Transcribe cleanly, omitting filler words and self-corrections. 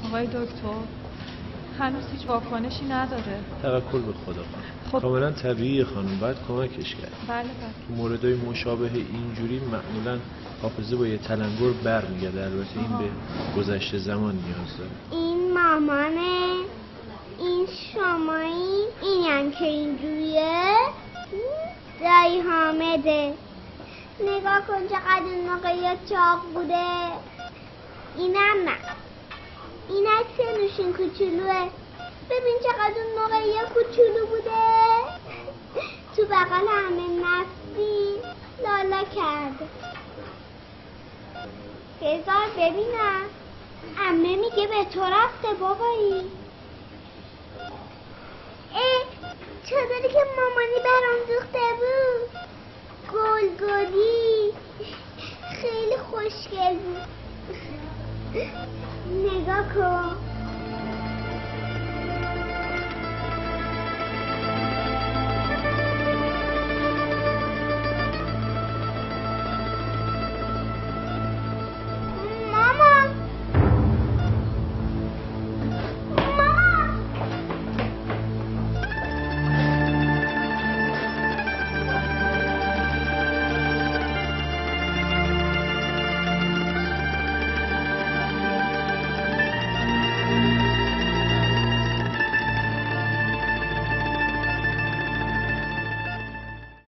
آقای دکتر هنوز هیچ واکنشی نداره. توکل به خدا. خب کاملا طبیعیه خانم، باید کمکش کرد. بله. تو موردهای مشابه اینجوری معمولا حافظه با یه تلنگر برمیگرده. البته این به گذشته زمان نیاز داره. این مامانه، این شمایی، اینم که اینجوریه، دایی حامده. نگاه کن چقدر اون موقع چاق بوده. اینم نه، این عکس نوشین کوچولوه. ببین چقدر اون موقع کوچولو بوده. تو بغل همه نفسی لالا کرده. بذار ببینم. عمه میگه به تو رفته بابایی. چادری که مامانی برام دوخته بود گلگلی خیلی خوشگل بود. نگاه کن